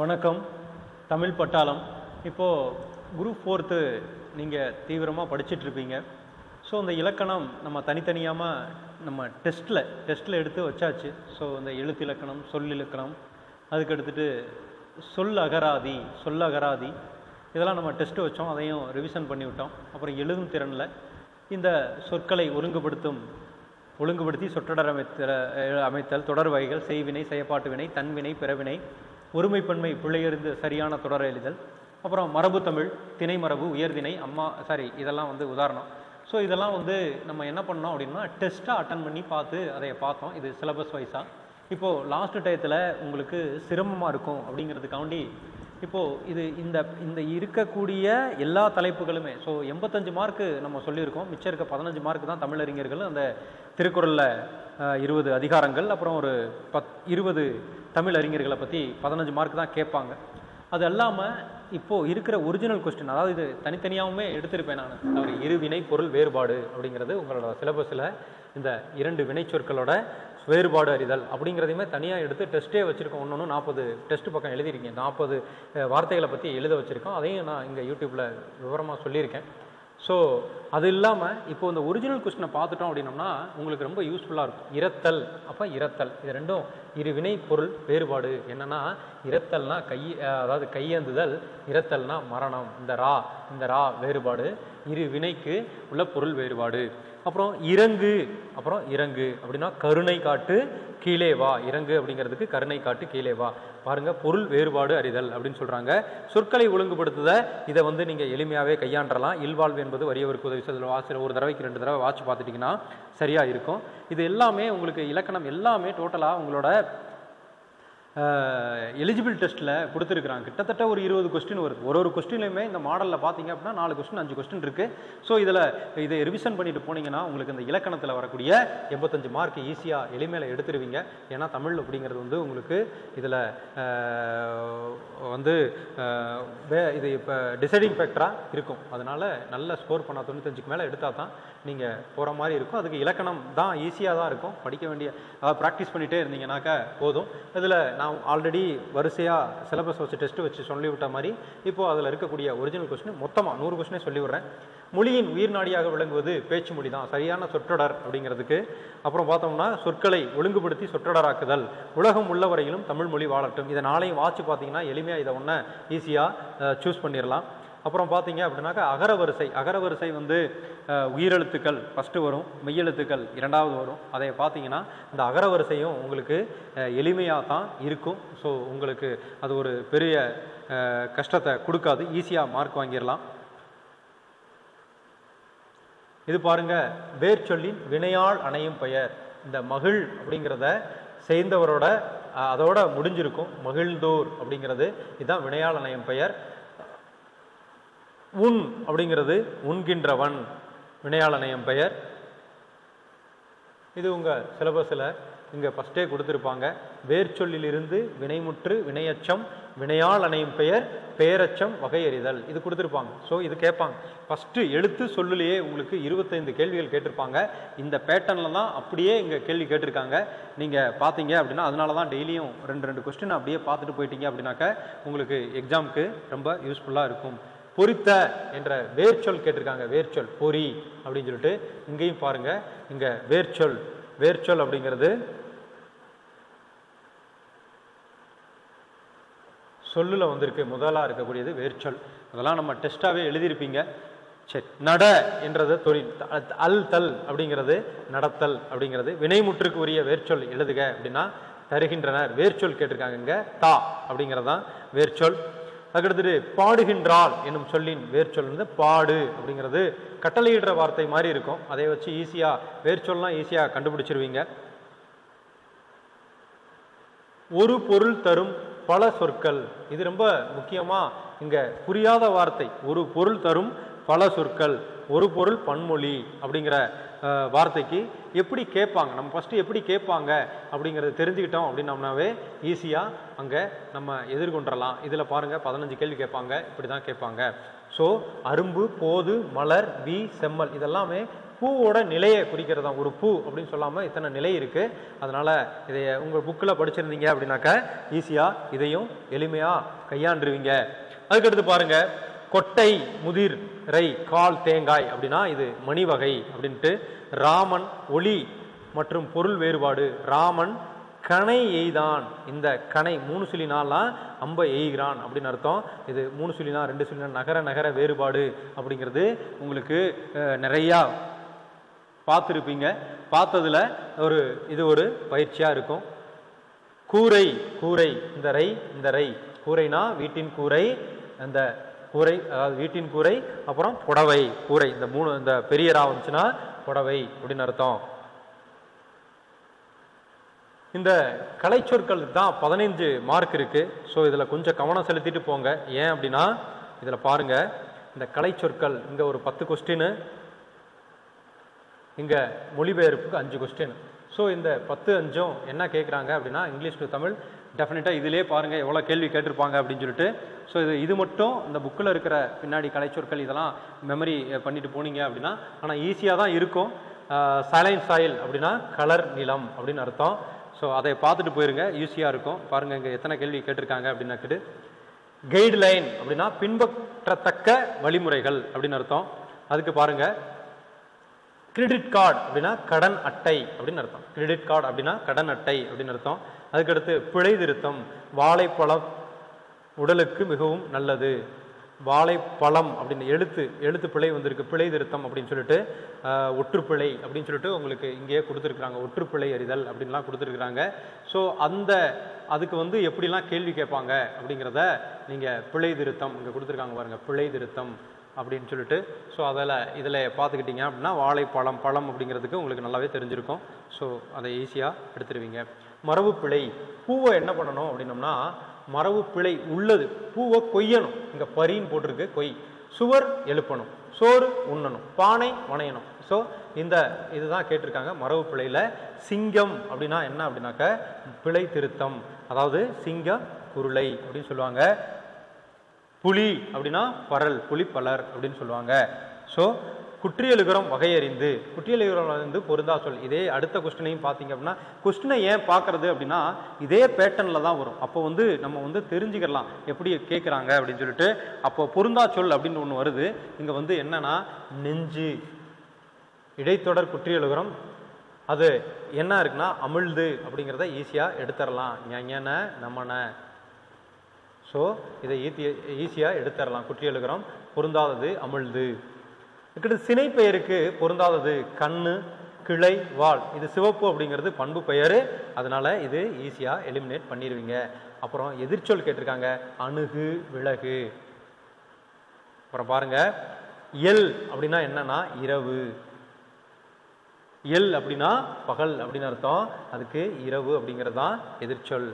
வணக்கம். தமிழ் பட்டாளம். இப்போது குரூப் 4 நீங்கள் தீவிரமாக படிச்சிட்ருப்பீங்க. ஸோ இந்த இலக்கணம் நம்ம தனித்தனியாக நம்ம டெஸ்ட்டில் எடுத்து வச்சாச்சு. ஸோ இந்த எழுத்து இலக்கணம், சொல் இலக்கணம், அதுக்கு எடுத்துகிட்டு சொல்லகராதி இதெல்லாம் நம்ம டெஸ்ட்டு வச்சோம். அதையும் ரிவிஷன் பண்ணிவிட்டோம். அப்புறம் எழுதும் திறனில் இந்த சொற்களை ஒழுங்குபடுத்தி சொற்றொடர் அமைத்தல், தொடர் வகைகள், செய்வினை, செயற்பாட்டு வினை, தன்வினை, பிறவினை, ஒருமைப்பன்மை, பிழையறிந்து சரியான தொடர் எழுதல், அப்புறம் மரபு தமிழ், திணை மரபு, உயர்திணை, இதெல்லாம் உதாரணம். ஸோ இதெல்லாம் நம்ம என்ன பண்ணோம் அப்படின்னா டெஸ்ட்டாக அட்டன் பண்ணி அதை பார்த்தோம். இது சிலபஸ் வைஸாக. இப்போது லாஸ்ட் டயத்தில் உங்களுக்கு சிரமமாக இருக்கும் அப்படிங்கிறதுக்காண்டி இப்போது இந்த இருக்கக்கூடிய எல்லா தலைப்புகளுமே, ஸோ 85 மார்க்கு நம்ம சொல்லியிருக்கோம். மிச்சம் இருக்க 15 மார்க்கு தான் தமிழறிஞர்கள். அந்த திருக்குறளில் 20 அதிகாரங்கள், அப்புறம் ஒரு 20 தமிழ் அறிஞர்களை பற்றி 15 மார்க் தான் கேட்பாங்க. அது இல்லாமல் இப்போது இருக்கிற ஒரிஜினல் கொஸ்டின், அதாவது இது தனித்தனியாகவுமே எடுத்திருப்பேன் நான். அவர் இருவினை பொருள் வேறுபாடு அப்படிங்கிறது உங்களோட சிலபஸில் இந்த 2 வினைச்சொற்களோட வேறுபாடு அறிதல் அப்படிங்கிறதையுமே தனியாக எடுத்து டெஸ்ட்டே வச்சுருக்கோம். ஒன்று 40 டெஸ்ட் பக்கம் எழுதியிருக்கேன். 40 வார்த்தைகளை பற்றி எழுத வச்சுருக்கோம். அதையும் நான் இங்கே யூடியூப்பில் விவரமாக சொல்லியிருக்கேன். ஸோ அது இல்லாமல் இப்போது இந்த ஒரிஜினல் கொஸ்டினை பார்த்துட்டோம் அப்படின்னோம்னா உங்களுக்கு ரொம்ப யூஸ்ஃபுல்லாக இருக்கும். இரத்தல் இது ரெண்டும் இரு வினை பொருள் வேறுபாடு. என்னென்னா இரத்தல்னா அதாவது கையேந்துதல், இரத்தல்னா மரணம். இந்த ரா வேறுபாடு, இரு வினைக்கு உள்ள பொருள் வேறுபாடு. அப்புறம் இறங்கு அப்படின்னா கருணை காட்டு கீழே வா. இறங்கு அப்படிங்கிறதுக்கு கருணை காட்டு கீழே வா. பாருங்க, பொருள் வேறுபாடு அறிதல் அப்படின்னு சொல்றாங்க. சொற்களை ஒழுங்குபடுத்துத இதை நீங்கள் எளிமையாகவே கையாண்டலாம். இல்வாழ்வு என்பது வறியவருக்கு உதவி செய்தல். வாசில் ஒரு தடவைக்கு 2 தடவை வாட்சி பார்த்துட்டிங்கன்னா சரியா இருக்கும். இது எல்லாமே உங்களுக்கு இலக்கணம் எல்லாமே டோட்டலாக உங்களோட எலிஜிபிள் டெஸ்ட்டில் கொடுத்துருக்குறாங்க. கிட்டத்தட்ட ஒரு 20 கொஸ்டின் வருது. ஒரு கொஸ்டின்லையுமே இந்த மாடலில் பார்த்தீங்க அப்படின்னா 4 கொஸ்டின் 5 கொஸ்டின் இருக்குது. ஸோ இதை ரிவிஷன் பண்ணிட்டு போனீங்கன்னா உங்களுக்கு இந்த இலக்கணத்தில் வரக்கூடிய 85 மார்க் ஈஸியாக எளிமையில் எடுத்துருவீங்க. ஏன்னா தமிழ் அப்படிங்கிறது உங்களுக்கு இதில் இது இப்போ டிசைடிங் ஃபேக்டராக இருக்கும். அதனால் நல்ல ஸ்கோர் பண்ணால் 95க்கு மேலே எடுத்தால் தான் நீங்கள் போகிற மாதிரி இருக்கும். அதுக்கு இலக்கணம் தான் ஈஸியாக தான் இருக்கும். படிக்க வேண்டிய ப்ராக்டிஸ் பண்ணிகிட்டே இருந்தீங்கன்னாக்கா போதும். இதில் நான் ஆல்ரெடி வரிசையாக சிலபஸ் வச்சு டெஸ்ட் வச்சு சொல்லிவிட்ட மாதிரி இப்போது அதில் இருக்கக்கூடிய ஒரிஜினல் கொஸ்டின் மொத்தமாக 100 கொஸ்டினே சொல்லிவிடுறேன். மொழியின் உயிர் நாடியாக விளங்குவது பேச்சு மொழி தான், சரியான சொற்றொடர் அப்படிங்கிறதுக்கு. அப்புறம் பார்த்தோம்னா சொற்களை ஒழுங்குபடுத்தி சொற்றொடராக்குதல், உலகம் உள்ளவரையிலும் தமிழ் மொழி வாழட்டும். இதை நாளையும் வாட்சி பார்த்தீங்கன்னா எளிமையாக இதை ஈஸியாக சூஸ் பண்ணிடலாம். அப்புறம் பார்த்தீங்க அப்படின்னாக்கா அகரவரிசை உயிரெழுத்துக்கள் ஃபஸ்ட்டு வரும், மெய்யெழுத்துக்கள் 2வது வரும். அதை பார்த்தீங்கன்னா இந்த அகரவரிசையும் உங்களுக்கு எளிமையாக தான் இருக்கும். ஸோ உங்களுக்கு அது ஒரு பெரிய கஷ்டத்தை கொடுக்காது. ஈஸியாக மார்க் வாங்கிடலாம். இது பாருங்கள், வேர் சொல்லின் வினையால் அணையும் பெயர். இந்த மகிழ் அப்படிங்கிறத செய்தவரோட அதோட முடிஞ்சிருக்கும். மகிழ்ந்தோர் அப்படிங்கிறது இதுதான் வினையால் அணையும் பெயர். உன் அப்படிங்கிறது உண்கின்றவன், வினையால் அணையும் பெயர். இது உங்கள் சிலபஸில் இங்கே ஃபஸ்ட்டே கொடுத்துருப்பாங்க. வேர்ச்சொல்லிலிருந்து வினைமுற்று, வினையச்சம், வினையால் அணையும் பெயர், பெயரச்சம், வகையறிதல் இது கொடுத்துருப்பாங்க. ஸோ இது கேட்பாங்க. ஃபஸ்ட்டு எழுத்து சொல்லுலேயே உங்களுக்கு 25 கேள்விகள் கேட்டிருப்பாங்க. இந்த பேட்டர்னில் தான் அப்படியே இங்கே கேள்வி கேட்டிருக்காங்க. நீங்கள் பார்த்தீங்க அப்படின்னா அதனால தான் டெய்லியும் 2 கொஸ்டின் அப்படியே பார்த்துட்டு போயிட்டீங்க அப்படின்னாக்க உங்களுக்கு எக்ஸாமுக்கு ரொம்ப யூஸ்ஃபுல்லாக இருக்கும். பொறித்த என்ற வேர்ச்சொல் கேட்டிருக்காங்க. வேர்ச்சொல் பொறி அப்படின்னு சொல்லிட்டு இங்கேயும் பாருங்க. இங்க வேர்ச்சொல் அப்படிங்கிறது சொல்லுல வந்திருக்கு. முதலா இருக்கக்கூடியது வேர்ச்சொல். அதெல்லாம் நம்ம டெஸ்டாவே எழுதியிருப்பீங்க. சரி, நட என்றது தொழில், தல் அப்படிங்கிறது நடத்தல் அப்படிங்கிறது. வினைமுற்றுக்கு உரிய வேர்ச்சொல் எழுதுக அப்படின்னா தருகின்றனர். வேர்ச்சொல் கேட்டிருக்காங்க. இங்க தா அப்படிங்கிறதான் வேர்ச்சொல். அதுக்கடுத்துட்டு பாடுகின்றாள் என்னும் சொல்லின் வேர்ச்சொல் பாடு அப்படிங்கிறது கட்டளையிடுற வார்த்தை மாதிரி இருக்கும். அதை வச்சு வேர்ச்சொல்லாம் ஈஸியாக கண்டுபிடிச்சிருவீங்க. ஒரு பொருள் தரும் பல சொற்கள், இது ரொம்ப முக்கியமாக இங்கே புரியாத வார்த்தை. ஒரு பொருள் தரும் பல சொற்கள், ஒரு பொருள் பன்மொழி அப்படிங்கிற வார்த்தைக்கு எப்படி கேட்பாங்க, நம்ம ஃபஸ்ட்டு எப்படி கேட்பாங்க அப்படிங்கிறத தெரிஞ்சுக்கிட்டோம் அப்படின்னோம்னாவே ஈஸியாக அங்கே நம்ம எதிர்கொண்டுடலாம். இதில் பாருங்கள் 15 கேள்வி கேட்பாங்க. இப்படி தான் கேட்பாங்க. ஸோ அரும்பு, போது, மலர், வி, செம்மல் இதெல்லாமே பூவோட நிலையை குறிக்கிறதா. ஒரு பூ அப்படின்னு சொல்லாமல் இத்தனை நிலை இருக்குது. அதனால் இதை உங்கள் புக்கில் படிச்சிருந்தீங்க அப்படின்னாக்கா ஈஸியாக இதையும் எளிமையாக கையாண்டுருவீங்க. அதுக்கடுத்து பாருங்கள், கொட்டை முதிர் ரை கால் தேங்காய் அப்படின்னா இது மணி வகை அப்படின்ட்டு. ராமன் ஒளி மற்றும் பொருள் வேறுபாடு. ராமன் கணை எய்தான். இந்த கணை 3 சுழினாலாம் அம்ப எய்கிறான் அப்படின்னு அர்த்தம். இது 3 சுழினா 2 சுழினா நகர நகர வேறுபாடு அப்படிங்கிறது உங்களுக்கு நிறையா பார்த்துருப்பீங்க. பார்த்ததுல இது ஒரு பயிற்சியாக இருக்கும். கூரை கூரை இந்த ரை கூரைனா வீட்டின் கூரை, அந்த கூரை அதாவது வீட்டின் கூரை. அப்புறம் புடவை கூரை, இந்த 3 இந்த பெரிய ரா வந்துச்சுன்னா புடவை அப்படின்னு அர்த்தம். இந்த கலை சொற்களுக்கு தான் 15 மார்க் இருக்கு. ஸோ இதில் கொஞ்சம் கவனம் செலுத்திட்டு போங்க. ஏன் அப்படின்னா இதில் பாருங்க, இந்த கலை சொற்கள் இங்கே ஒரு 10 கொஸ்டின், இங்கே மொழிபெயர்ப்புக்கு 5 கொஸ்டின். ஸோ இந்த 10-5 என்ன கேட்குறாங்க அப்படின்னா இங்கிலீஷ் டு தமிழ் டெஃபினட்டாக இதிலே பாருங்கள் எவ்வளோ கேள்வி கேட்டிருப்பாங்க அப்படின்னு சொல்லிட்டு. ஸோ இது மட்டும் இந்த புக்கில் இருக்கிற பின்னாடி கலை சொற்கள் இதெல்லாம் மெமரி பண்ணிட்டு போனீங்க அப்படின்னா ஆனால் ஈஸியாக தான் இருக்கும். சைலைன் சாயில் அப்படின்னா கலர் நிலம் அப்படின்னு அர்த்தம். ஸோ அதை பார்த்துட்டு போயிருங்க, ஈஸியாக இருக்கும். பாருங்கள் இங்கே எத்தனை கேள்வி கேட்டிருக்காங்க அப்படின்னாக்கிட்டு. கைடு லைன் அப்படின்னா பின்பற்றத்தக்க வழிமுறைகள் அப்படின்னு அர்த்தம். அதுக்கு பாருங்கள், கிரெடிட் கார்டு அப்படின்னா கடன் அட்டை அப்படின்னு அர்த்தம். கிரெடிட் கார்டு அப்படின்னா கடன் அட்டை அப்படின்னு அர்த்தம். அதுக்கடுத்து பிழை திருத்தம். வாழைப்பழம் உடலுக்கு மிகவும் நல்லது. வாழைப்பழம் அப்படின்னு எழுத்து பிழை வந்திருக்கு, பிழை திருத்தம் அப்படின்னு சொல்லிட்டு. ஒற்றுப்பிழை அப்படின்னு சொல்லிட்டு உங்களுக்கு இங்கேயே கொடுத்துருக்குறாங்க. ஒற்றுப்பிழை அறிதல் அப்படின்லாம் கொடுத்துருக்குறாங்க. ஸோ அதுக்கு எப்படிலாம் கேள்வி கேட்பாங்க அப்படிங்கிறத நீங்கள் பிழை திருத்தம் இங்கே கொடுத்துருக்காங்க பாருங்கள், பிழை திருத்தம் அப்படின்னு சொல்லிட்டு. ஸோ இதில் பார்த்துக்கிட்டிங்க அப்படின்னா வாழைப்பழம் பழம் அப்படிங்கிறதுக்கு உங்களுக்கு நல்லாவே தெரிஞ்சிருக்கும். ஸோ அதை ஈஸியாக எடுத்துருவீங்க. மரபு பிழை, பூவை என்ன பண்ணணும் அப்படின்னோம்னா மரபு பிழை உள்ளது. பூவை கொய்யணும், இங்கே பரின்னு போட்டிருக்கு கொய். சுவர் எழுப்பணும், சோறு உண்ணணும், பானை வணையணும். ஸோ இதுதான் கேட்டிருக்காங்க மரபு பிழையில். சிங்கம் அப்படின்னா என்ன அப்படின்னாக்க பிழை திருத்தம், அதாவது சிங்கம் குருளை அப்படின்னு சொல்லுவாங்க. புலி அப்படின்னா பரல், புலி பலர் அப்படின்னு சொல்லுவாங்க. ஸோ குற்றியலுகரம் வகையறிந்து, குற்றியலுகரம் வந்து பொருந்தா சொல். இதே அடுத்த கொஸ்டினையும் பார்த்தீங்க அப்படின்னா, கொஸ்டினை ஏன் பார்க்கறது அப்படின்னா இதே பேட்டர்னில் தான் வரும். அப்போ நம்ம தெரிஞ்சுக்கலாம் எப்படி கேட்குறாங்க அப்படின்னு சொல்லிட்டு. அப்போ பொருந்தா சொல் அப்படின்னு ஒன்று வருது. இங்கே என்னன்னா நெஞ்சு இடைத்தொடர் குற்றியலுகரம், அது என்ன இருக்குன்னா அமிழ்து அப்படிங்கிறத ஈஸியாக எடுத்துடலாம். ஞன நமன. ஸோ இதை ஈஸியாக எடுத்துடலாம். குற்றியலுகரம் பொருந்தாதது அமிழ்து. இதுக்கு சினை பெயருக்கு பொருந்தாதது கண்ணு, கிளை, வால். இது சிவப்பு அப்படிங்கிறது பண்பு பெயர், அதனால இது ஈஸியாக எலிமினேட் பண்ணிடுவீங்க. அப்புறம் எதிர்ச்சொல் கேட்டிருக்காங்க, அணுகு, விலகு. அப்புறம் பாருங்க, எல் அப்படின்னா என்னன்னா இரவு. எல் அப்படின்னா பகல் அப்படின்னு அர்த்தம், அதுக்கு இரவு அப்படிங்கிறது தான் எதிர்ச்சொல்.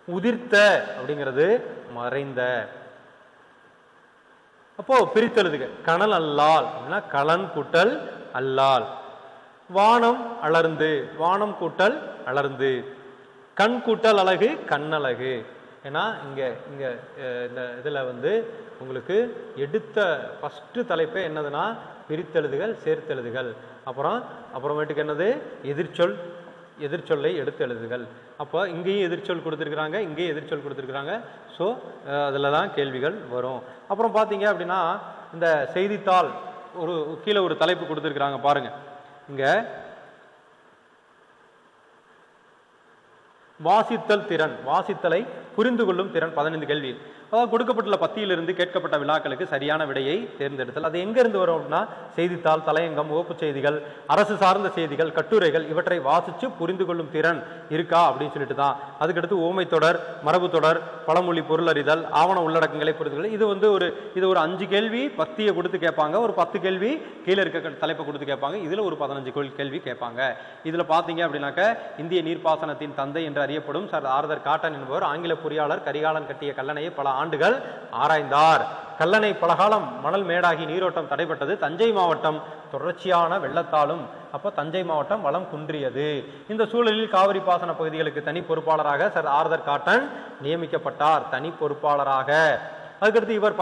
உதிர்த்த அப்படிங்கிறது மறைந்த. அப்போ பிரித்தெழுதுக, கனல் அல்லால் அப்படின்னா கலன் கூட்டல் அல்லால். வானம் அலர்ந்து, வானம் கூட்டல் அலர்ந்து. கண் கூட்டல் அழகு, கண்ணழகு. ஏன்னா இங்க இந்த இதுல உங்களுக்கு எடுத்த ஃபர்ஸ்ட் தலைப்பே என்னதுன்னா பிரித்தெழுதுகள், சேர்த்தெழுதுகள். அப்புறமேட்டுக்கு என்னது எதிர்ச்சொல், எதிர்ச்சொல்லை எடுத்து எழுதுகள். அப்போ இங்கேயும் எதிர்ச்சொல் கொடுத்துருக்குறாங்க, இங்கேயும் எதிர்ச்சொல் கொடுத்துருக்குறாங்க. ஸோ அதில் தான் கேள்விகள் வரும். அப்புறம் பார்த்தீங்க அப்படின்னா இந்த செய்தித்தாள் கீழே ஒரு தலைப்பு கொடுத்துருக்குறாங்க பாருங்க. இங்கே வாசித்தல் திறன், வாசித்தலை புரிந்து கொள்ளும் திறன் 15 கேள்வி. அதாவது கொடுக்கப்பட்டுள்ள பத்தியிலிருந்து கேட்கப்பட்ட வினாக்களுக்கு சரியான விடையை தேர்ந்தெடுத்தல். அது எங்கேருந்து வரும் அப்படின்னா செய்தித்தாள், தலையங்கம், ஓப்பு செய்திகள், அரசு சார்ந்த செய்திகள், கட்டுரைகள், இவற்றை வாசித்து புரிந்து கொள்ளும் திறன் இருக்கா அப்படின்னு சொல்லிட்டு தான். அதுக்கடுத்து ஓமை தொடர், மரபு தொடர், பழமொழி, பொருள் அறிதல், ஆவண உள்ளடக்கங்களை புரிந்துகள். இது ஒரு 5 கேள்வி பத்தியை கொடுத்து கேட்பாங்க. ஒரு 10 கேள்வி கீழே இருக்க தலைப்பை கொடுத்து கேட்பாங்க. இதில் ஒரு 15 கேள்வி கேட்பாங்க. இதில் பார்த்தீங்க அப்படின்னாக்க இந்திய நீர்ப்பாசனத்தின் தந்தை என்று அறியப்படும் சர் ஆர்தர் காட்டன் என்பவர் ஆங்கில பொறியாளர் கரிகாலன் கட்டிய கல்லணையை பல ஆண்டுகள் ஆராய்ந்தார். கல்லணை பலகாலம் மணல் மேடாகி நீரோட்டம் தடைப்பட்டது. தஞ்சை மாவட்டம் தொடர்ச்சியான வெள்ளத்தாலும் அப்ப தஞ்சை மாவட்டம் வளம் குன்றியது. இந்த சூழலில் காவிரி பாசன பகுதிகளுக்கு தனி பொறுப்பாளராக சர் ஆர்தர் காட்டன் நியமிக்கப்பட்டார். தனி பொறுப்பாளராக அதுக்கடுத்து இவர்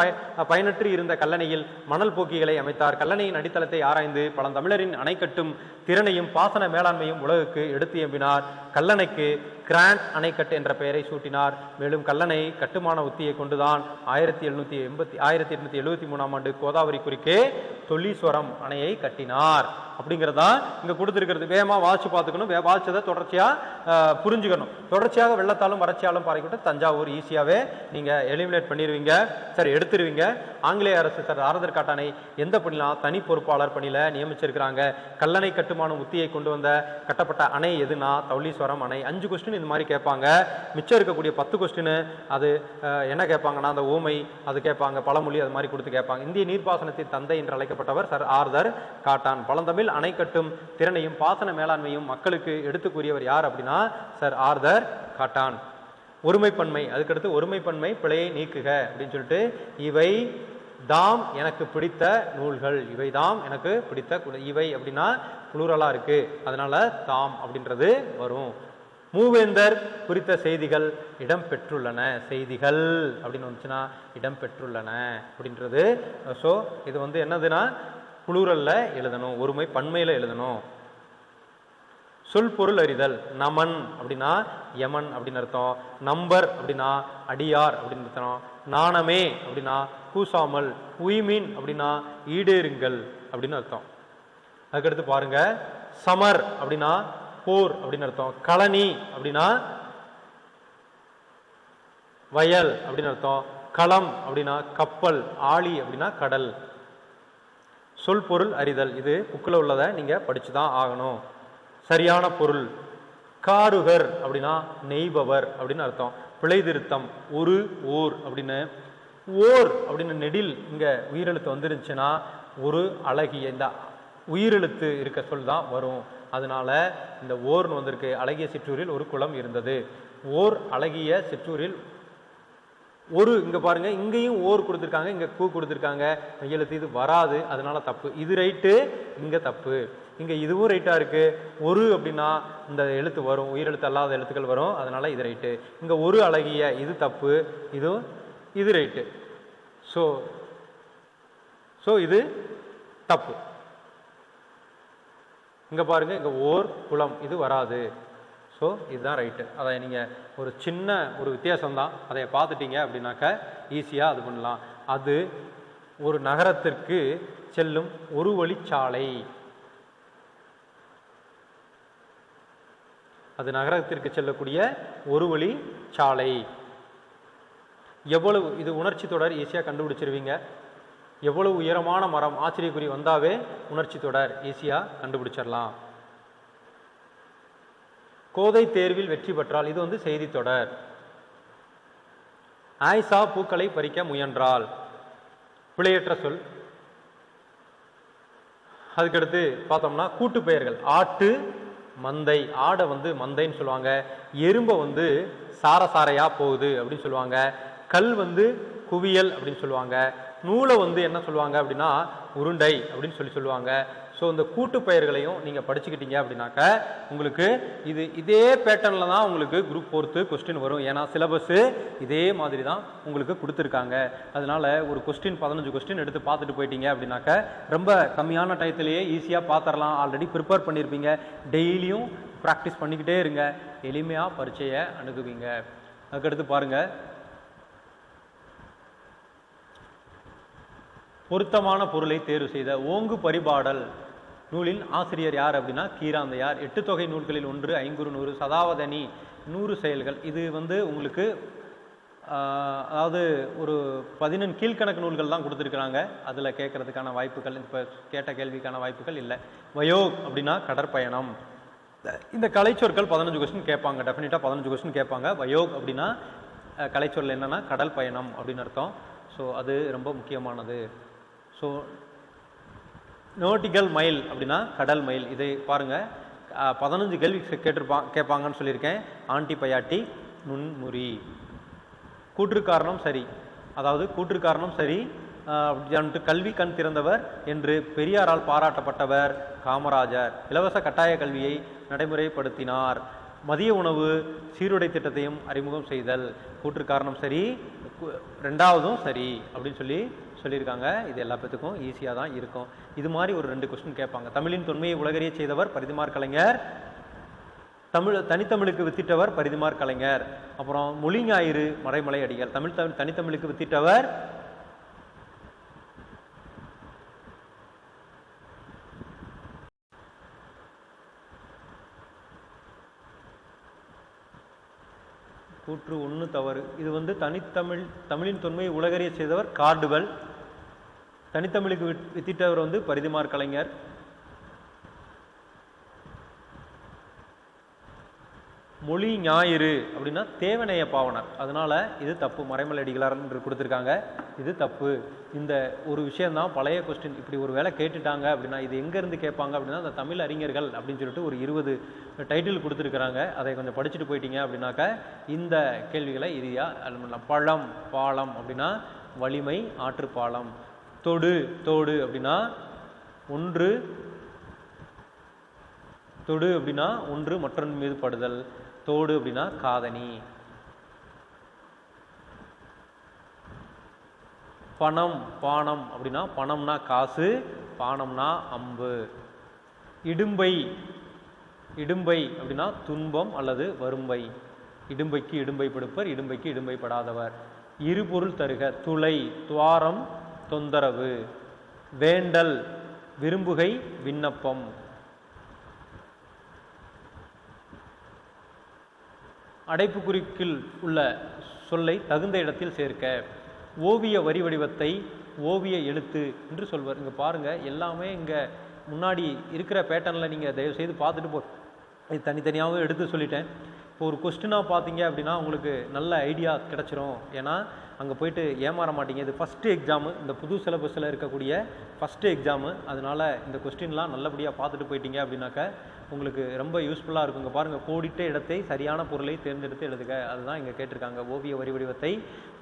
பயனற்று இருந்த கல்லணையில் மணல் போக்கிகளை அமைத்தார். கல்லணையின் அடித்தளத்தை ஆராய்ந்து பழந்தமிழரின் அணை கட்டும் திறனையும் பாசன மேலாண்மையும் உலகுக்கு எடுத்து எம்பினார். கல்லணைக்கு கிராண்ட் அணைக்கட்டு என்ற பெயரை சூட்டினார். மேலும் கல்லணை கட்டுமான உத்தியை கொண்டுதான் 1873ஆம் ஆண்டு கோதாவரி குறுக்கே தொல்லீஸ்வரம் அணையை கட்டினார். அப்படிங்கிறதா இங்க கொடுத்திருக்கிறது. வேகமா வாசிச்சு பார்த்துக்கணும். வாசிச்சதை தொடர்ச்சியா புரிஞ்சுக்கணும். தொடர்ச்சியாக வெள்ளத்தாலும் வறட்சியாலும் பாறைக்கிட்ட தஞ்சாவூர் ஈஸியாவே நீங்க எலிமினேட் பண்ணிடுவீங்க, சரி எடுத்துருவீங்க. ஆங்கிலேய அரசு சார் ஆரதர் காட்டானை எந்த பணிலாம் தனி பொறுப்பாளர் பணியில நியமிச்சிருக்கிறாங்க. கல்லணை கட்டுமான உத்தியை கொண்டு வந்த கட்டப்பட்ட அணை எதுனா தொல்லீஸ்வரம் அணை. 5 கொஸ்டின் இந்த மாதிரி கேட்பாங்க. மிச்சம் இருக்கக்கூடிய 10 கொஸ்டின் அது என்ன கேட்பாங்கன்னா அந்த ஊமை அது கேட்பாங்க, பழமொழி அது மாதிரி கொடுத்து கேட்பாங்க. இந்திய நீர்ப்பாசனத்தின் தந்தை என்று அழைக்கப்பட்டவர் சார் ஆர்தர் காட்டான். பழந்தமிழ் அணை கட்டும் திறனையும் பாசன மேலாண்மையும் மக்களுக்கு எடுத்து கூறியவர் யார் அப்படின்னா சார் ஆர்தர் காட்டான். ஒருமைப்பன்மை, அதுக்கடுத்து ஒருமைப்பன்மை பிழையை நீக்குக அப்படின்னு சொல்லிட்டு இவை தாம் எனக்கு பிடித்த நூல்கள், இவை தாம் எனக்கு பிடித்த இவை அப்படின்னா புளூரலா இருக்கு, அதனால தாம் அப்படின்றது வரும். மூவேந்தர் குறித்த செய்திகள் இடம் பெற்றுள்ளன. செய்திகள் அப்படின்னு வந்துச்சுன்னா இடம் பெற்றுள்ளன அப்படின்றது. ஸோ இது வந்து என்னதுன்னா புளூரல்ல எழுதணும், ஒருமை பன்மையில எழுதணும். சொல் பொருள் அறிதல். நமன் அப்படின்னா யமன் அப்படின்னு அர்த்தம். நம்பர் அப்படின்னா அடியார் அப்படின்னு அர்த்தம். நாணமே அப்படின்னா கூசாமல். உய்மீன் அப்படின்னா ஈடேறுங்கள் அப்படின்னு அர்த்தம். அதுக்கடுத்து பாருங்க, சமர் அப்படின்னா போர் அப்படின்னு அர்த்தம். களனி அப்படின்னா வயல் அப்படின்னு அர்த்தம். களம் அப்படின்னா கப்பல். ஆழி அப்படின்னா கடல். சொல் பொருள் அறிதல், இது புக்கில் உள்ளதை நீங்க படிச்சுதான் ஆகணும். சரியான பொருள். காருகர் அப்படின்னா நெய்பவர் அப்படின்னு அர்த்தம். பிழை திருத்தம். ஒரு ஓர் அப்படின்னு. ஓர் அப்படின்னு நெடில் இங்க உயிரெழுத்து வந்துருந்துச்சுன்னா ஒரு அழகிய இந்த உயிரெழுத்து இருக்க சொல் தான் வரும். அதனால இந்த ஓர்னு வந்திருக்கு. அழகிய சிற்றூரில் ஒரு குளம் இருந்தது. ஓர் அழகிய சிற்றூரில் ஒரு, இங்க பாருங்க இங்கேயும் ஓர் கொடுத்துருக்காங்க, இங்க கூ கொடுத்துருக்காங்க. எழுத்து இது வராது, அதனால தப்பு. இது ரைட்டு, இங்க தப்பு. இங்க இதுவும் ரைட்டா இருக்கு. ஒரு அப்படின்னா இந்த எழுத்து வரும், உயிரெழுத்து அல்லாத எழுத்துக்கள் வரும், அதனால இது ரைட்டு. இங்க ஒரு அழகிய இது தப்பு, இது ரைட்டு. ஸோ இது தப்பு. இங்க பாருங்க இங்க ஓர் குளம் இது வராது. ஸோ இதுதான் ரைட்டு. அதை நீங்கள் ஒரு சின்ன ஒரு வித்தியாசம்தான், அதை பார்த்துட்டீங்க அப்படின்னாக்க ஈஸியாக அது பண்ணலாம். அது ஒரு நகரத்திற்கு செல்லும் ஒரு வழிச்சாலை. அது நகரத்திற்கு செல்லக்கூடிய ஒரு வழி சாலை. எவ்வளவு இது உணர்ச்சி தொடர் ஈஸியாக கண்டுபிடிச்சிருவீங்க. எவ்வளவு உயரமான மரம் ஆச்சரியக்குறி வந்தாவே உணர்ச்சி தொடர் ஈஸியாக கண்டுபிடிச்சிடலாம். கோதை தேர்வில் வெற்றி பெற்றால், இது வந்து செய்தி தொடர். ஆயிஷா பூக்களை பறிக்க முயன்றால், பிழையற்ற சொல். அதுக்கடுத்து பார்த்தோம்னா கூட்டு பெயர்கள். ஆட்டு மந்தை, ஆடை வந்து மந்தைன்னு சொல்லுவாங்க. எறும்பை வந்து சாரசாரையா போகுது அப்படின்னு சொல்லுவாங்க. கல் வந்து குவியல் அப்படின்னு சொல்லுவாங்க. நூலை வந்து என்ன சொல்லுவாங்க அப்படின்னா உருண்டை அப்படின்னு சொல்லுவாங்க. ஸோ இந்த கூட்டு பெயர்களையும் நீங்கள் படிச்சுக்கிட்டீங்க அப்படின்னாக்க உங்களுக்கு இதே பேட்டர்னில் தான் உங்களுக்கு குரூப் 4 கொஸ்டின் வரும். ஏன்னா சிலபஸ்ஸு இதே மாதிரி தான் உங்களுக்கு கொடுத்துருக்காங்க. அதனால ஒரு கொஸ்டின் 15 கொஸ்டின் எடுத்து பார்த்துட்டு போயிட்டீங்க அப்படின்னாக்க ரொம்ப கம்மியான டயத்திலேயே ஈஸியாக பார்த்துடலாம். ஆல்ரெடி ப்ரிப்பேர் பண்ணியிருப்பீங்க. டெய்லியும் ப்ராக்டிஸ் பண்ணிக்கிட்டே இருங்க, எளிமையாக பரீட்சையை அணுகுவீங்க. அதுக்கடுத்து பாருங்கள், பொருத்தமான பொருளை தேர்வு செய்த. ஓங்கு பரிபாடல் நூலின் ஆசிரியர் யார் அப்படின்னா கீராந்தையார். 8 தொகை நூல்களில் 1, ஐங்குறு 100, சதாவதனி 100 செயல்கள். இது வந்து உங்களுக்கு அதாவது ஒரு 14 கீழ்கணக்கு நூல்கள் தான் கொடுத்துருக்குறாங்க. அதில் கேட்கறதுக்கான வாய்ப்புகள், இப்போ கேட்ட கேள்விக்கான வாய்ப்புகள் இல்லை. வயோக் அப்படின்னா கடற்பயணம். இந்த கலைச்சொற்கள் 15 கொஸ்டின் கேட்பாங்க. டெஃபினட்டாக 15 கொஸ்டின் கேட்பாங்க. வயோக் அப்படின்னா கலைச்சொல் என்னன்னா கடல் பயணம் அப்படின்னு அர்த்தம். ஸோ அது ரொம்ப முக்கியமானது. ஸோ நோட்டிக்கல் மைல் அப்படின்னா கடல் மைல். இதை பாருங்கள், 15 கேள்வி கேட்பாங்கன்னு சொல்லியிருக்கேன். ஆன்டிபயாட்டிக், நுண்முறி. கூற்றுக்காரணம் சரி, அதாவது கூற்றுக்காரணம் சரி கல்வி கண் திறந்தவர் என்று பெரியாரால் பாராட்டப்பட்டவர் காமராஜர். இலவச கட்டாய கல்வியை நடைமுறைப்படுத்தினார். மதிய உணவு சீருடை திட்டத்தையும் அறிமுகம் செய்தல். கூற்று காரணம் சரி, ரெண்டாவதும் சரி அப்படின்னு சொல்லியிருக்காங்க. இது எல்லா பேத்துக்கும் ஈஸியாக தான் இருக்கும். இது மாதிரி ஒரு 2 கொஸ்டின் கேட்பாங்க. தமிழின் தொன்மையை உலகறிய செய்தவர் பரிதிமார் கலைஞர். தனித்தமிழுக்கு வித்திட்டவர் பரிதிமார் கலைஞர். அப்புறம் மொழி ஞாயிறு மறைமலை அடிகள். தனித்தமிழுக்கு வித்திட்டவர் கூற்று 1 தவறு. இது வந்து தமிழின் தொன்மையை உலகறிய செய்தவர் கார்டுவெல். தனித்தமிழுக்கு வித்திட்டவர் வந்து பரிதிமார் கலைஞர். மொழி ஞாயிறு அப்படின்னா தேவநேய பாவனர். அதனால இது தப்பு. மறைமலை அடிகளார் என்று கொடுத்துருக்காங்க, இது தப்பு. இந்த ஒரு விஷயம்தான் பழைய கொஸ்டின். இப்படி ஒரு வேளை கேட்டுட்டாங்க அப்படின்னா இது எங்கேருந்து கேட்பாங்க அப்படின்னா அந்த தமிழ் அறிஞர்கள் அப்படின்னு சொல்லிட்டு ஒரு 20 டைட்டில் கொடுத்துருக்குறாங்க. அதை கொஞ்சம் படிச்சுட்டு போயிட்டீங்க அப்படின்னாக்க இந்த கேள்விகளை இறுதியாக பழம் பாலம் அப்படின்னா வலிமை ஆற்று பாலம். தோடு அப்படின்னா ஒன்று மற்றொன்று மீது படுதல். தோடு அப்படின்னா காதணி. பானம் அப்படின்னா பணம்னா காசு, பானம்னா அம்பு. இடும்பை அப்படின்னா துன்பம் அல்லது வறுமை. இடும்பைக்கு இடும்பை படுப்பர், இடும்பைக்கு இடும்பை படாதவர். இருபொருள் தருக. துளை துவாரம் தொந்தரவு. வேண்டல் விரும்புகை விண்ணப்பம். அடைப்புக்குறிக்குள் உள்ள சொல்லை தகுந்த இடத்தில் சேர்க்க. ஓவிய வரி வடிவத்தை ஓவிய எழுத்து என்று சொல்வார். இங்கே பாருங்கள், எல்லாமே இங்கே முன்னாடி இருக்கிற பேட்டர்னில் நீங்கள் தயவு செய்து பார்த்துட்டு இது தனித்தனியாகவும் எடுத்து சொல்லிட்டேன். இப்போ ஒரு கொஸ்டினாக பார்த்தீங்க அப்படின்னா உங்களுக்கு நல்ல ஐடியா கிடச்சிரும். ஏன்னா அங்கே போயிட்டு ஏமாற மாட்டீங்க. இது ஃபஸ்ட்டு எக்ஸாமு, இந்த புது சிலபஸில் இருக்கக்கூடிய ஃபஸ்ட்டு எக்ஸாமு. அதனால் இந்த கொஸ்டின்லாம் நல்லபடியாக பார்த்துட்டு போயிட்டீங்க அப்படின்னாக்க உங்களுக்கு ரொம்ப யூஸ்ஃபுல்லாக இருக்குங்க. பாருங்கள், கோடிட்ட இடத்தை சரியான பொருளை தேர்ந்தெடுத்து எழுதுக. அதுதான் இங்கே கேட்டிருக்காங்க. ஓவிய வரி வடிவத்தை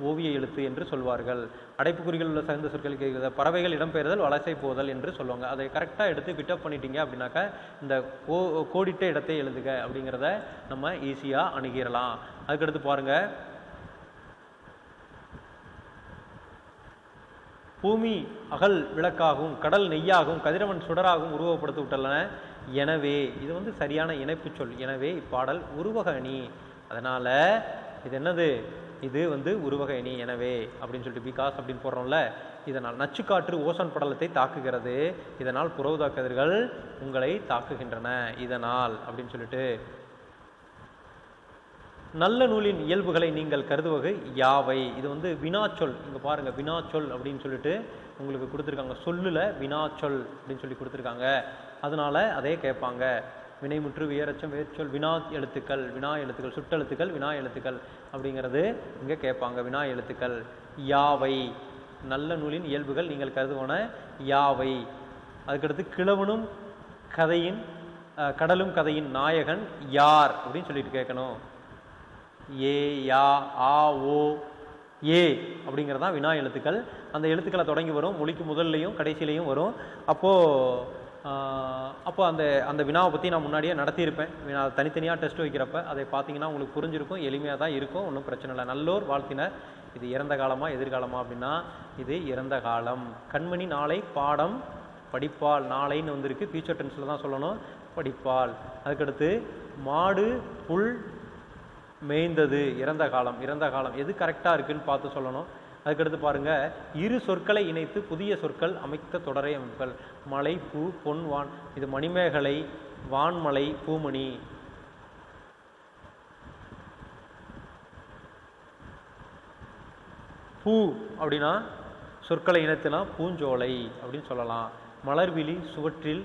ஓவிய எழுத்து என்று சொல்வார்கள். அடைப்புக்குறிகள் உள்ள சகந்த சொற்கள் கேட்குறது. பறவைகள் இடம்பெயர்தல் வலசை போதல் என்று சொல்லுவாங்க. அதை கரெக்டாக எடுத்து பிட்டப் பண்ணிட்டீங்க அப்படின்னாக்கா இந்த கோடிட்ட இடத்தை எழுதுக அப்படிங்கிறத நம்ம ஈஸியாக அணுகிடலாம். அதுக்கடுத்து பாருங்கள், பூமி அகல் விளக்காகவும் கடல் நெய்யாகவும் கதிரவன் சுடராகவும் உருவப்படுத்த விட்டுள்ளன. எனவே இது வந்து சரியான இணைப்பு சொல். எனவே இப்பாடல் உருவக அணி. அதனால் இது என்னது? இது வந்து உருவக அணி. எனவே அப்படின்னு சொல்லிட்டு பிகாஸ் அப்படின்னு போடுறோம்ல. இதனால் நச்சுக்காற்று ஓசோன் படலத்தை தாக்குகிறது. இதனால் புறஊதா கதிர்கள் உங்களை தாக்குகின்றன. இதனால் அப்படின்னு சொல்லிட்டு நல்ல நூலின் இயல்புகளை நீங்கள் கருதுவகை யாவை? இது வந்து வினாச்சொல். இங்கே பாருங்கள், வினாச்சொல் அப்படின்னு சொல்லிட்டு உங்களுக்கு கொடுத்துருக்காங்க. சொல்லுல வினாச்சொல் அப்படின்னு சொல்லி கொடுத்துருக்காங்க. அதனால அதே கேட்பாங்க. வினைமுற்று வியரச்சம் வேர்ச்சொல் வினா எழுத்துக்கள் சுட்டெழுத்துக்கள் வினா எழுத்துக்கள் அப்படிங்கிறது இங்கே கேட்பாங்க. வினா எழுத்துக்கள் யாவை? நல்ல நூலின் இயல்புகள் நீங்கள் கருதுவன யாவை? அதுக்கடுத்து கிழவனும் கடலும் கதையின் நாயகன் யார் அப்படின்னு சொல்லிட்டு கேட்கணும். ஏ யா ஆ ஓ ஏ அப்படிங்கிறதான் வினா எழுத்துக்கள். அந்த எழுத்துக்களை தொடங்கி வரும். மொழிக்கு முதல்லையும் கடைசியிலையும் வரும். அப்போ அந்த வினாவை பற்றி நான் முன்னாடியே நடத்தியிருப்பேன். தனித்தனியாக டெஸ்ட் வைக்கிறப்ப அதை பார்த்தீங்கன்னா உங்களுக்கு புரிஞ்சிருக்கும். எளிமையாக தான் இருக்கும், ஒன்றும் பிரச்சனை இல்லை. நல்லோர் வாழ்த்தினர். இது இறந்த காலமா எதிர்காலமா அப்படின்னா இது இறந்த காலம். கண்மணி நாளை பாடம் படிப்பால். நாளைன்னு வந்திருக்கு, ஃபியூச்சர் டென்ஸில் தான் சொல்லணும். படிப்பால். அதுக்கடுத்து மாடு புல் மேய்ந்தது. இறந்த காலம் எது கரெக்டாக இருக்குன்னு பார்த்து சொல்லணும். அதுக்கடுத்து பாருங்கள், இரு சொற்களை இணைத்து புதிய சொற்கள் அமைத்த தொடரை அமைப்புகள். மலை பூ பொன் வான். இது மணிமேகலை வான்மலை பூமணி. பூ அப்படின்னா சொற்களை இணைத்துனா பூஞ்சோலை அப்படின்னு சொல்லலாம். மலர்விழி சுவற்றில்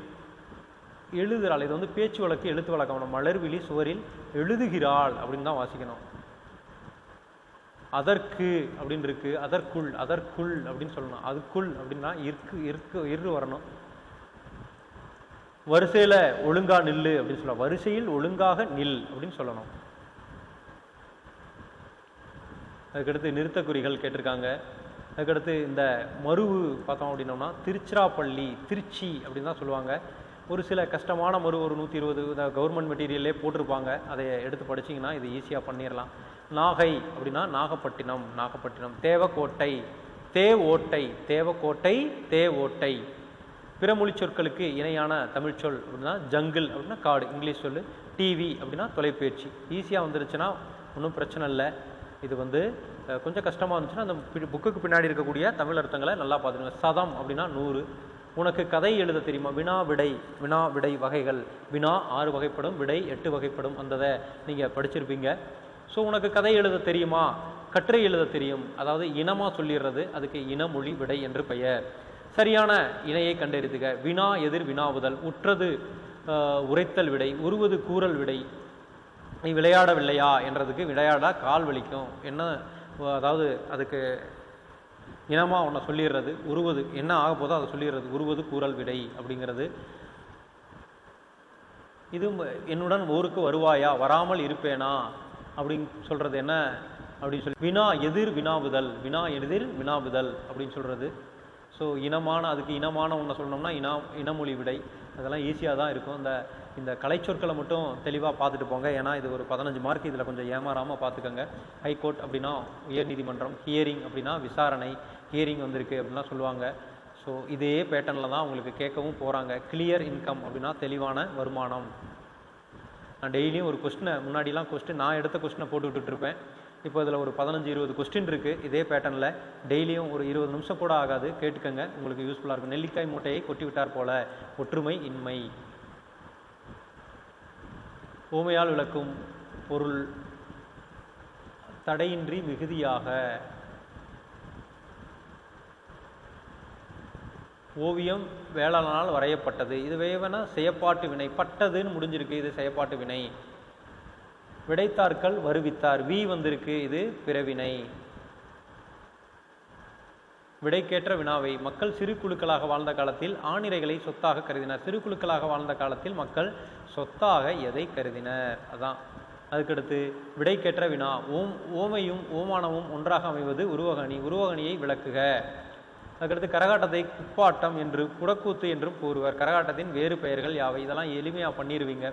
எழுதுகிறாள். இது வந்து பேச்சு வழக்கு எழுத்து வழக்கம். மலர்விழி சுவரில் எழுதுகிறாள் அப்படின்னு தான் வாசிக்கணும். அதற்கு அப்படின்னு இருக்கு, அதற்குள் அப்படின்னு சொல்லணும். அதுக்குள் அப்படின்னா இரு வரணும். வரிசையில் ஒழுங்கா நில்லு அப்படின்னு சொல்லலாம். வரிசையில் ஒழுங்காக நில் அப்படின்னு சொல்லணும். அதுக்கடுத்து நிறுத்தக்குறிகள் கேட்டிருக்காங்க. அதுக்கடுத்து இந்த மருவு பார்த்தோம் அப்படின்னோம்னா திருச்சிராப்பள்ளி திருச்சி அப்படின்னு தான் சொல்லுவாங்க. ஒரு சில கஷ்டமான ஒரு 120 கவர்மெண்ட் மெட்டீரியல்லே போட்டிருப்பாங்க, அதை எடுத்து படிச்சிங்கன்னா இது ஈஸியாக பண்ணிடலாம். நாகை அப்படின்னா நாகப்பட்டினம், நாகப்பட்டினம். தேவக்கோட்டை, தேவோட்டை, தேவக்கோட்டை, தேவோட்டை. பிறமொழி சொற்களுக்கு இணையான தமிழ் சொல் அப்படின்னா ஜங்கிள் அப்படின்னா காடு, இங்கிலீஷ் சொல். டிவி அப்படின்னா தொலைபேசி. ஈஸியாக வந்துருச்சுன்னா ஒன்றும் பிரச்சனை இல்லை. இது கொஞ்சம் கஷ்டமாக இருந்துச்சுன்னா அந்த புக்குக்கு பின்னாடி இருக்கக்கூடிய தமிழ் அர்த்தங்களை நல்லா பார்த்துருங்க. சதம் அப்படின்னா 100. உனக்கு கதை எழுத தெரியுமா? வினா விடை, வினா விடை வகைகள். வினா 6 வகைப்படும், விடை 8 வகைப்படும். அந்த நீங்கள் படிச்சிருப்பீங்க. ஸோ உனக்கு கதை எழுத தெரியுமா? கட்டுரை எழுத தெரியும், அதாவது இனமாக சொல்லிடுறது, அதுக்கு இனமொழி விடை என்று பெயர். சரியான இணையை கண்டறிதுக. வினா எதிர் வினாவுதல். உற்றது உரைத்தல் விடை, உருவது கூறல் விடை. நீ விளையாடவில்லையா என்றதுக்கு விளையாடா கால் வலிக்கும் என்ன, அதாவது அதுக்கு இனமாக ஒன்றை சொல்லிடுறது. உருவது என்ன ஆக போதோ அதை சொல்லிடுறது. உருவது கூறல் விடை அப்படிங்கிறது. இது என்னுடன் ஊருக்கு வருவாயா, வராமல் இருப்பேனா அப்படின்னு சொல்கிறது என்ன அப்படின்னு சொல்லி. வினா எதிர் வினாவுதல், வினா எதிர் வினாவுதல் அப்படின்னு சொல்கிறது. ஸோ அதுக்கு இனமான ஒன்று சொல்லணும்னா இனமொழி விடை. அதெல்லாம் ஈஸியாக தான் இருக்கும். இந்த கலைச்சொற்களை மட்டும் தெளிவாக பார்த்துட்டு போங்க. ஏன்னா இது ஒரு 15 மார்க், இதில் கொஞ்சம் ஏமாறாமல் பார்த்துக்கோங்க. ஹைகோர்ட் அப்படின்னா உயர்நீதிமன்றம், ஹியரிங் அப்படின்னா விசாரணை, ஹியரிங் வந்திருக்கு அப்படின்லாம் சொல்லுவாங்க. ஸோ இதே பேட்டர்னில் தான் உங்களுக்கு கேட்கவும் போகிறாங்க. கிளியர் இன்கம் அப்படின்னா தெளிவான வருமானம். நான் டெய்லியும் ஒரு முன்னாடிலாம் நான் எடுத்த கொஸ்டினை போட்டு விட்டுட்ருப்பேன். இப்போ இதில் ஒரு 15-20 கொஸ்டின் இருக்குது இதே பேட்டர்னில். டெய்லியும் ஒரு 20 நிமிஷம் கூட ஆகாது, கேட்டுக்கங்க, உங்களுக்கு யூஸ்ஃபுல்லாக இருக்கும். நெல்லிக்காய் மூட்டையை கொட்டி விட்டார் போல, ஒற்றுமை இன்மை. ஊமையால் விளக்கும் பொருள் தடையின்றி மிகுதியாக. ஓவியம் வேளாளனால் வரையப்பட்டது. இது வேவன செயப்பாட்டு வினை. பட்டதுன்னு முடிஞ்சிருக்கு, இது செயப்பாட்டு வினை. விடைத்தார்கள் வருவித்தார், வி வந்திருக்கு, இது பிறவினை. விடைக்கேற்ற வினாவை. மக்கள் சிறு குழுக்களாக வாழ்ந்த காலத்தில் ஆணிரைகளை சொத்தாக கருதினர். சிறு குழுக்களாக வாழ்ந்த காலத்தில் மக்கள் சொத்தாக எதை கருதினர்? அதான். அதுக்கடுத்து விடைக்கேற்ற வினா. ஓமையும் ஓமானமும் ஒன்றாக அமைவது உருவகணி. உருவகணியை விளக்குக. அதுக்கடுத்து கரகாட்டத்தை குப்பாட்டம் என்று குடக்கூத்து என்றும் கூறுவர். கரகாட்டத்தின் வேறு பெயர்கள் யாவை? இதெல்லாம் எளிமையாக பண்ணிடுவீங்க.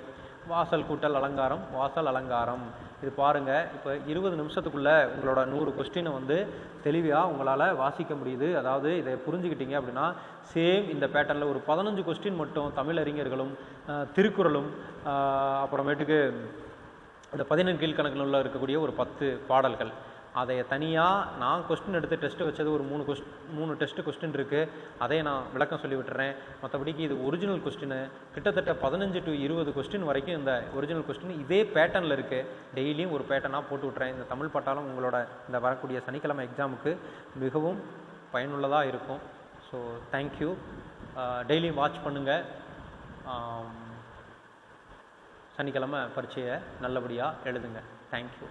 வாசல் கூட்டல் அலங்காரம், வாசல் அலங்காரம். இது பாருங்கள், இப்போ 20 நிமிஷத்துக்குள்ளே உங்களோட 100 கொஸ்டினை தெளிவாக உங்களால் வாசிக்க முடியுது. அதாவது இதை புரிஞ்சுக்கிட்டீங்க அப்படின்னா சேம் இந்த பேட்டர்னில் ஒரு 15 கொஸ்டின் மட்டும் தமிழறிஞர்களும் திருக்குறளும் அப்புறமேட்டுக்கு இந்த 17 கீழ்கணக்கில் உள்ள இருக்கக்கூடிய ஒரு 10 பாடல்கள், அதை தனியாக நான் கொஸ்டின் எடுத்து டெஸ்ட்டு வச்சது ஒரு 3 டெஸ்ட்டு கொஸ்டின் இருக்குது. அதையே நான் விளக்கம் சொல்லி விட்டுறேன். மற்றபடிக்கு இது ஒரிஜினல் கொஸ்டின். கிட்டத்தட்ட 15 to 20 கொஸ்டின் வரைக்கும் இந்த ஒரிஜினல் கொஸ்டின் இதே பேட்டர்னில் இருக்குது. டெய்லியும் ஒரு பேட்டர்னாக போட்டு விட்டுறேன். இந்த தமிழ் பட்டாளம் உங்களோட இந்த வரக்கூடிய சனிக்கிழமை எக்ஸாமுக்கு மிகவும் பயனுள்ளதாக இருக்கும். So thank you. டெய்லியும் வாட்ச் பண்ணுங்கள். சனிக்கிழமை பரீட்சையை நல்லபடியாக எழுதுங்க. தேங்க்யூ.